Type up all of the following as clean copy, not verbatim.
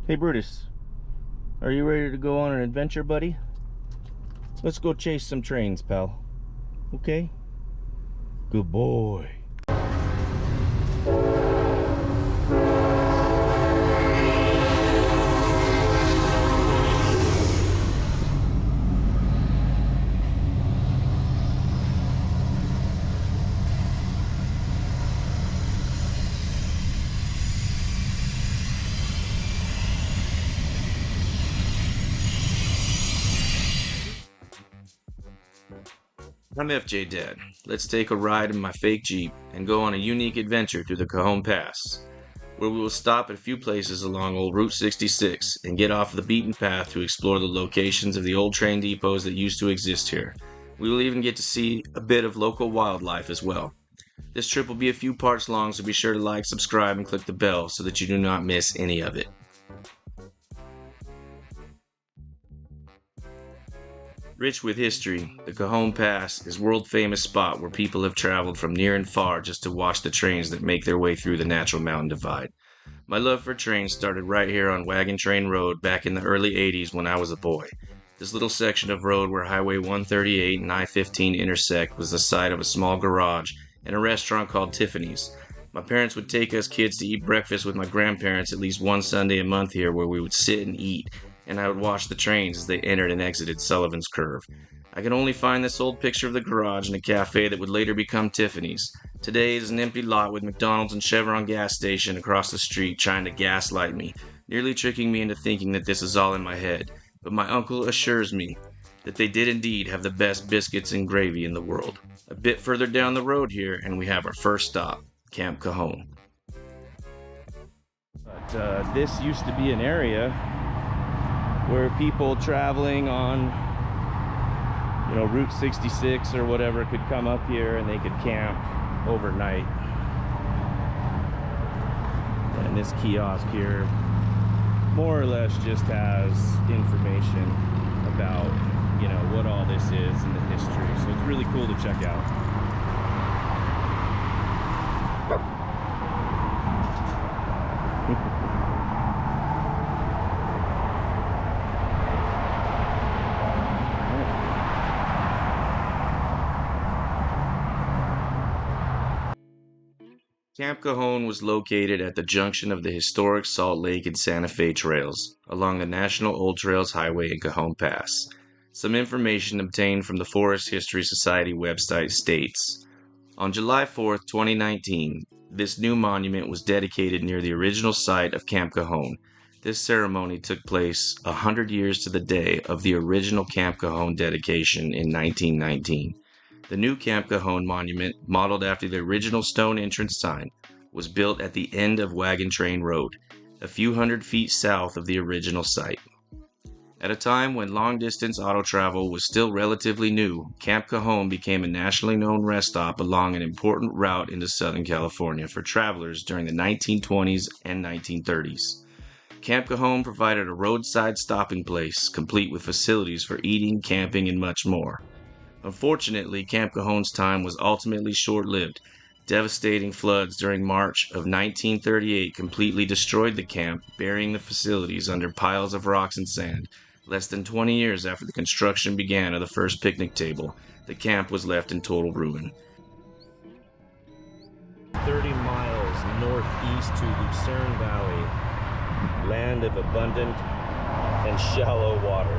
Hey Brutus, are you ready to go on an adventure, buddy? Let's go chase some trains, pal. Okay? Good boy. I'm FJ Dad. Let's take a ride in my fake Jeep and go on a unique adventure through the Cajon Pass, where we will stop at a few places along old Route 66 and get off the beaten path to explore the locations of the old train depots that used to exist here. We will even get to see a bit of local wildlife as well. This trip will be a few parts long, so be sure to like, subscribe, and click the bell so that you do not miss any of it. Rich with history, the Cajon Pass is a world-famous spot where people have traveled from near and far just to watch the trains that make their way through the natural mountain divide. My love for trains started right here on Wagon Train Road back in the early 80s when I was a boy. This little section of road where Highway 138 and I-15 intersect was the site of a small garage and a restaurant called Tiffany's. My parents would take us kids to eat breakfast with my grandparents at least one Sunday a month here, where we would sit and eat, and I would watch the trains as they entered and exited Sullivan's Curve. I can only find this old picture of the garage in a cafe that would later become Tiffany's. Today it is an empty lot with McDonald's and Chevron gas station across the street trying to gaslight me, nearly tricking me into thinking that this is all in my head. But my uncle assures me that they did indeed have the best biscuits and gravy in the world. A bit further down the road here, and we have our first stop, Camp Cajon. But this used to be an area where people traveling on, Route 66 or whatever could come up here and they could camp overnight. And this kiosk here more or less just has information about, what all this is and the history. So it's really cool to check out. Camp Cajon was located at the junction of the historic Salt Lake and Santa Fe trails, along the National Old Trails Highway in Cajon Pass. Some information obtained from the Forest History Society website states, on July 4, 2019, this new monument was dedicated near the original site of Camp Cajon. This ceremony took place 100 years to the day of the original Camp Cajon dedication in 1919. The new Camp Cajon monument, modeled after the original stone entrance sign, was built at the end of Wagon Train Road, a few hundred feet south of the original site. At a time when long-distance auto travel was still relatively new, Camp Cajon became a nationally known rest stop along an important route into Southern California for travelers during the 1920s and 1930s. Camp Cajon provided a roadside stopping place, complete with facilities for eating, camping, and much more. Unfortunately, Camp Cajon's time was ultimately short-lived. Devastating floods during March of 1938 completely destroyed the camp, burying the facilities under piles of rocks and sand. Less than 20 years after the construction began of the first picnic table, the camp was left in total ruin. 30 miles northeast to Lucerne Valley, land of abundant and shallow water.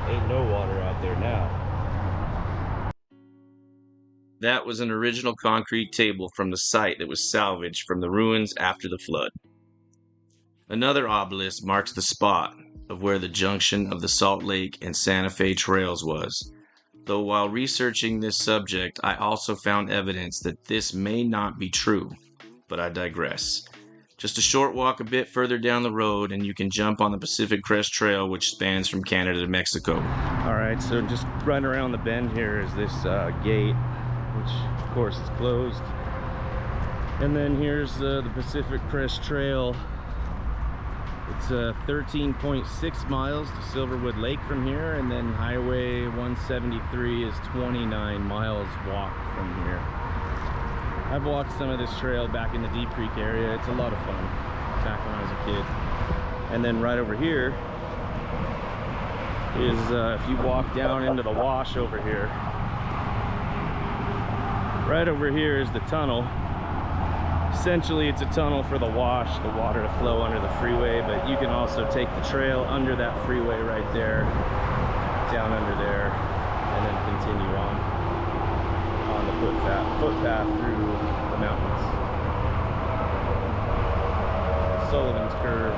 Ain't no water out there now. That was an original concrete table from the site that was salvaged from the ruins after the flood. Another obelisk marks the spot of where the junction of the Salt Lake and Santa Fe trails was. Though while researching this subject, I also found evidence that this may not be true, but I digress. Just a short walk a bit further down the road and you can jump on the Pacific Crest Trail, which spans from Canada to Mexico. Alright, so just right around the bend here is this gate, which of course is closed. And then here's the Pacific Crest Trail. It's 13.6 miles to Silverwood Lake from here, and then Highway 173 is 29 miles walk from here. I've walked some of this trail back in the Deep Creek area. It's a lot of fun back when I was a kid. And then right over here is, if you walk down into the wash over here, right over here is the tunnel. Essentially, it's a tunnel for the wash, the water to flow under the freeway, but you can also take the trail under that freeway right there, down under there, and then continue on the footpath through the mountains. Sullivan's Curve,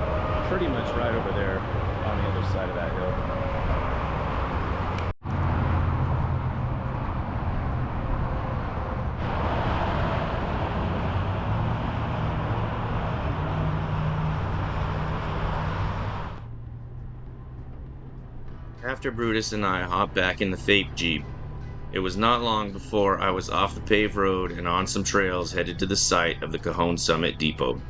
pretty much right over there on the other side of that hill. After Brutus and I hopped back in the Fape Jeep, it was not long before I was off the paved road and on some trails headed to the site of the Cajon Summit Depot.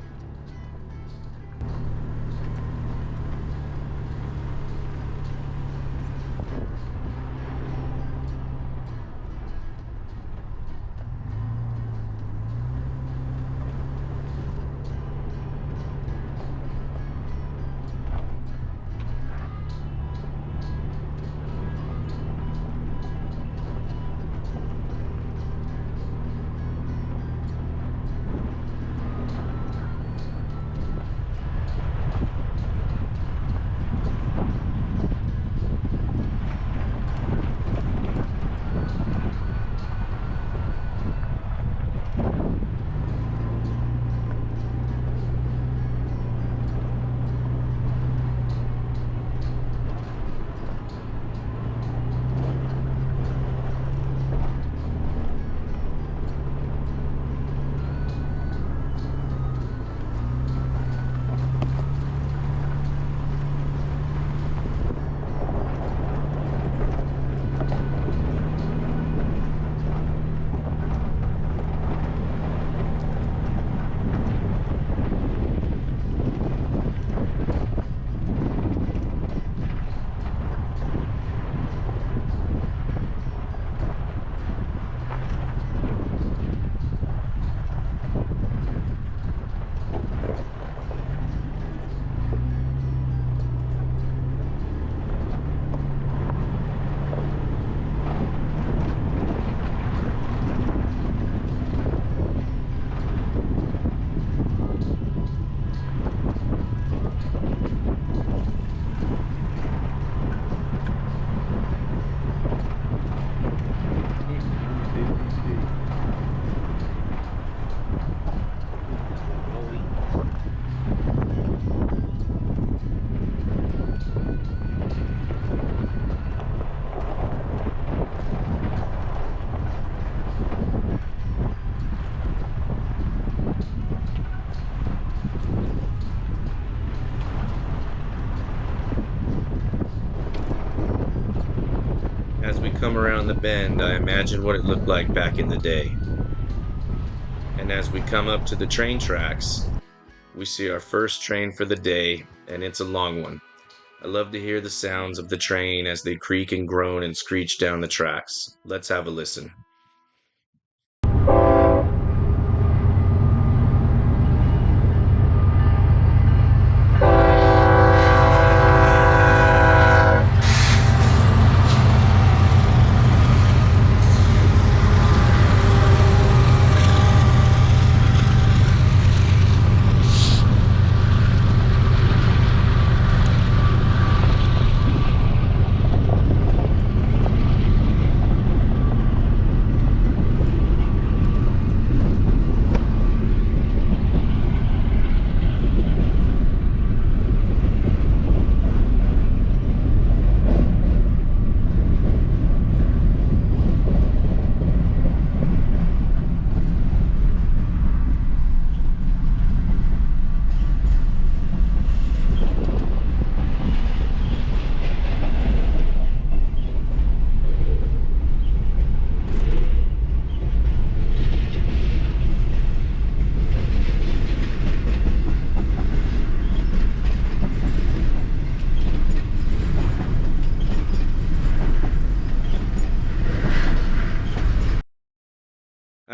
As we come around the bend, I imagine what it looked like back in the day. And as we come up to the train tracks, we see our first train for the day, and it's a long one. I love to hear the sounds of the train as they creak and groan and screech down the tracks. Let's have a listen.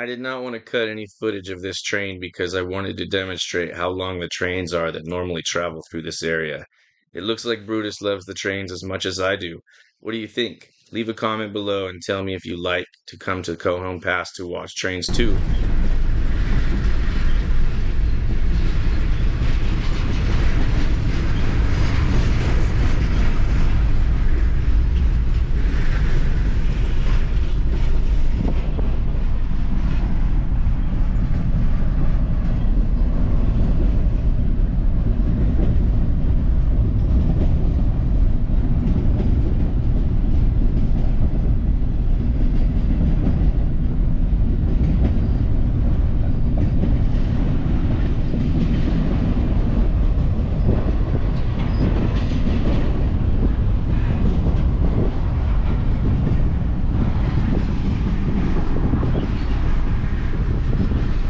I did not want to cut any footage of this train because I wanted to demonstrate how long the trains are that normally travel through this area. It looks like Brutus loves the trains as much as I do. What do you think? Leave a comment below and tell me if you like to come to Cajon Pass to watch trains too.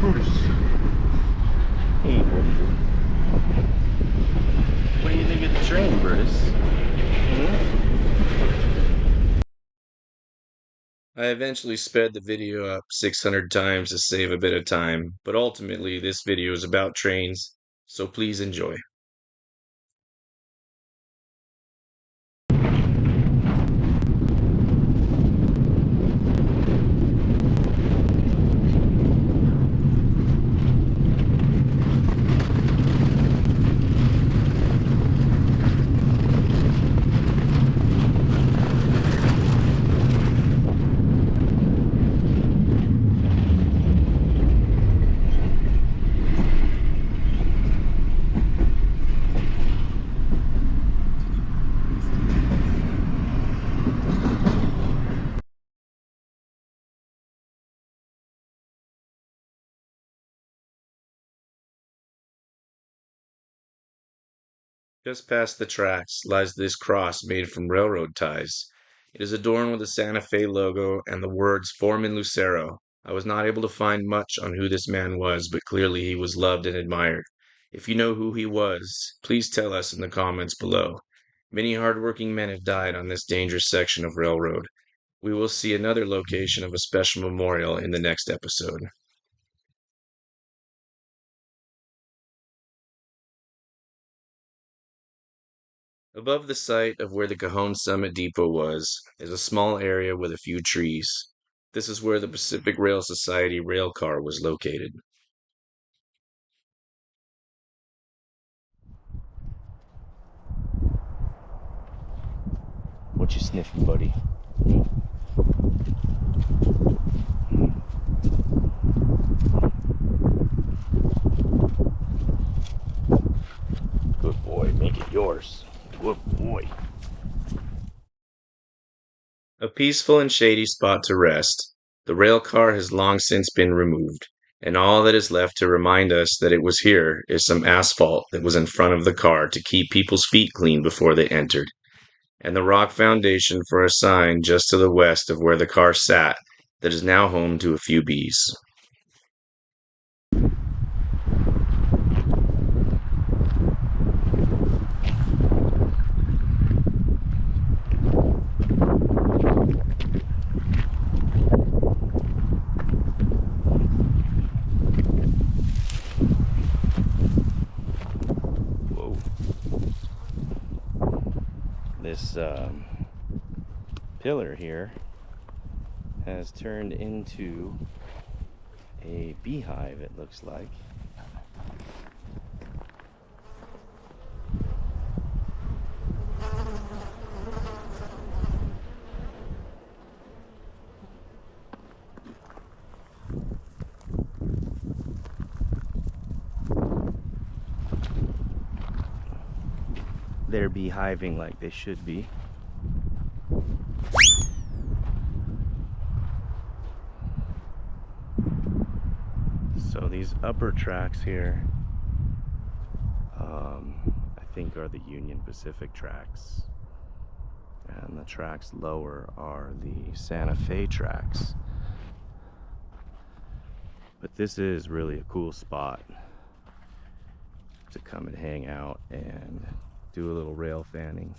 Brutus. Hey, what do you think of the train, Brutus? I eventually sped the video up 600 times to save a bit of time, but ultimately this video is about trains, so please enjoy. Just past the tracks lies this cross made from railroad ties. It is adorned with the Santa Fe logo and the words Foreman Lucero. I was not able to find much on who this man was, but clearly he was loved and admired. If you know who he was, please tell us in the comments below. Many hardworking men have died on this dangerous section of railroad. We will see another location of a special memorial in the next episode. Above the site of where the Cajon Summit Depot was is a small area with a few trees. This is where the Pacific Rail Society rail car was located. What you sniffing, buddy? Good boy, make it yours. Good boy. A peaceful and shady spot to rest. The rail car has long since been removed, and all that is left to remind us that it was here is some asphalt that was in front of the car to keep people's feet clean before they entered, and the rock foundation for a sign just to the west of where the car sat that is now home to a few bees. Whoa. This pillar here has turned into a beehive, it looks like. They're beehiving like they should be. So these upper tracks here, I think are the Union Pacific tracks, and the tracks lower are the Santa Fe tracks. But this is really a cool spot to come and hang out and do a little rail fanning,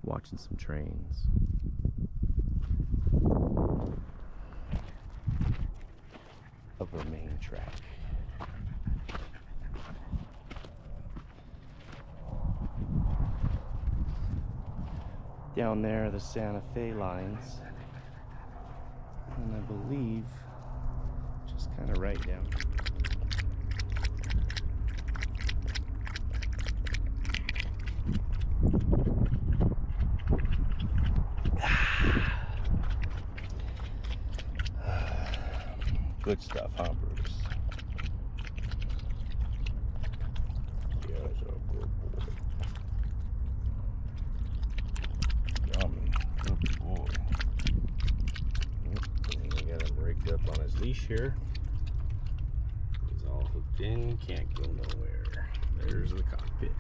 watching some trains. of our main track. Down there are the Santa Fe lines, and I believe just kind of right down. Good stuff, huh, Brutus? Yes, a good boy. Yummy, good boy. And we got him rigged up on his leash here. He's all hooked in, can't go nowhere. There's the cockpit.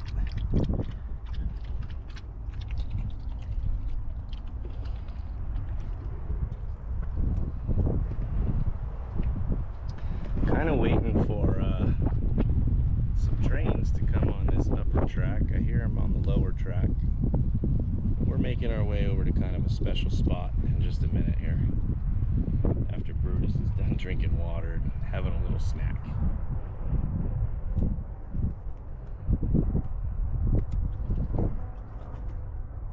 Kind of waiting for some trains to come on this upper track. I hear them on the lower track. We're making our way over to kind of a special spot in just a minute here, after Brutus is done drinking water and having a little snack.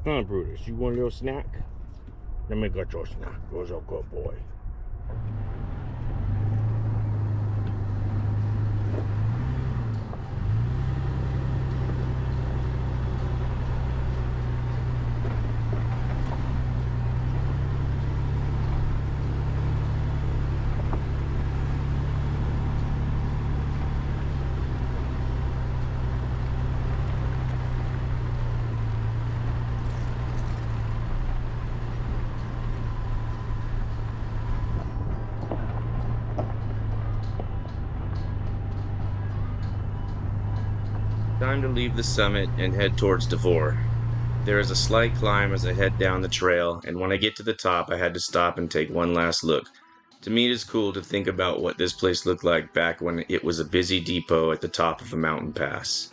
Huh, Brutus, you want a little snack? Let me get your snack. You're a good boy. Time to leave the summit and head towards Devore. There is a slight climb as I head down the trail, and when I get to the top, I had to stop and take one last look. To me, it is cool to think about what this place looked like back when it was a busy depot at the top of a mountain pass.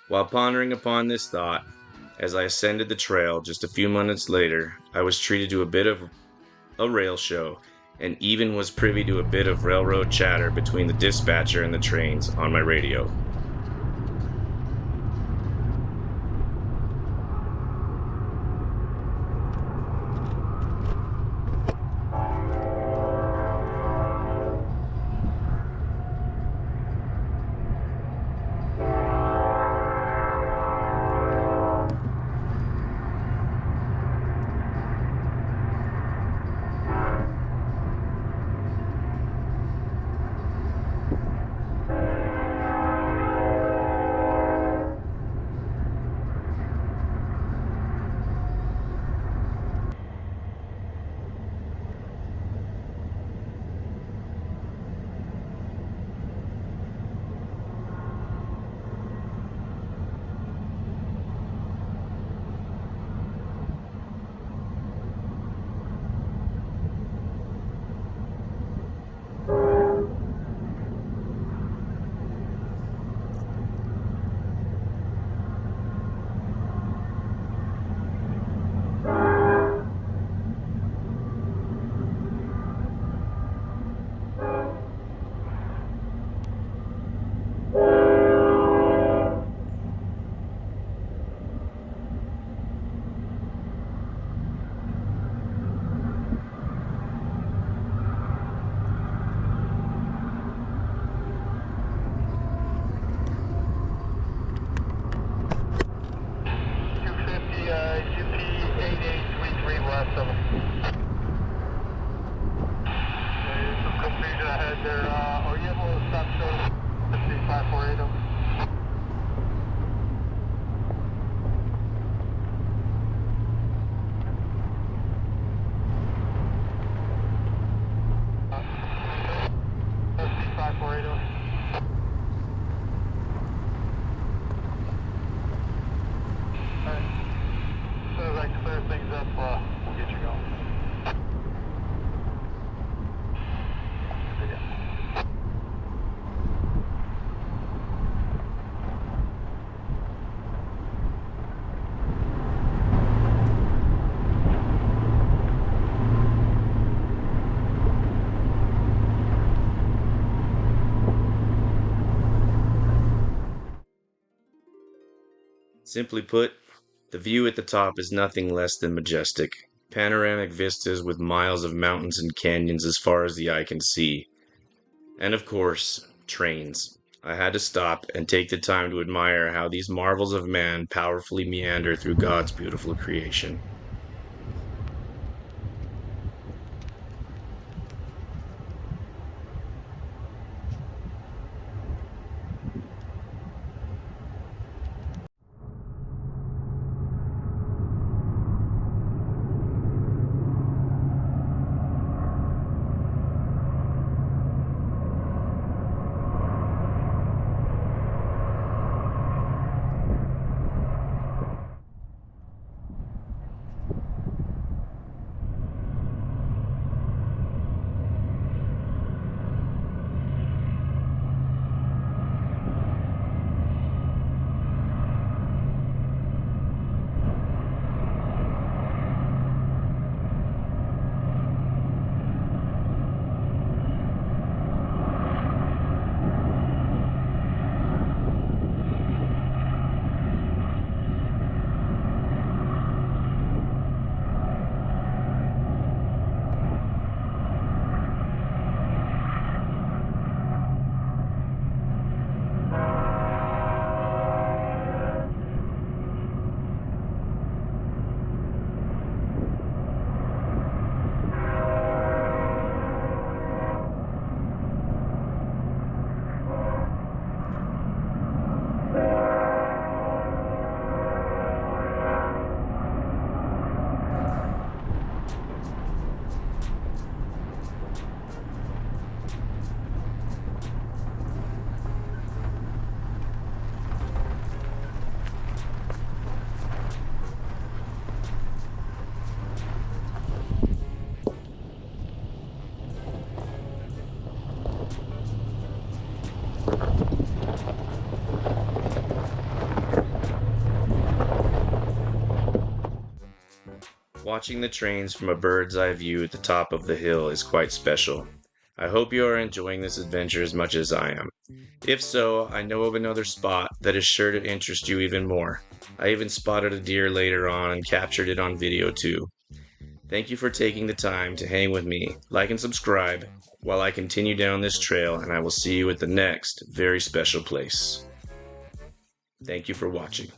While pondering upon this thought, as I ascended the trail just a few minutes later, I was treated to a bit of a rail show, and even was privy to a bit of railroad chatter between the dispatcher and the trains on my radio. Clear things up, we'll get you going. Simply put, the view at the top is nothing less than majestic. Panoramic vistas with miles of mountains and canyons as far as the eye can see. And of course, trains. I had to stop and take the time to admire how these marvels of man powerfully meander through God's beautiful creation. Watching the trains from a bird's eye view at the top of the hill is quite special. I hope you are enjoying this adventure as much as I am. If so, I know of another spot that is sure to interest you even more. I even spotted a deer later on and captured it on video too. Thank you for taking the time to hang with me. Like and subscribe while I continue down this trail, and I will see you at the next very special place. Thank you for watching.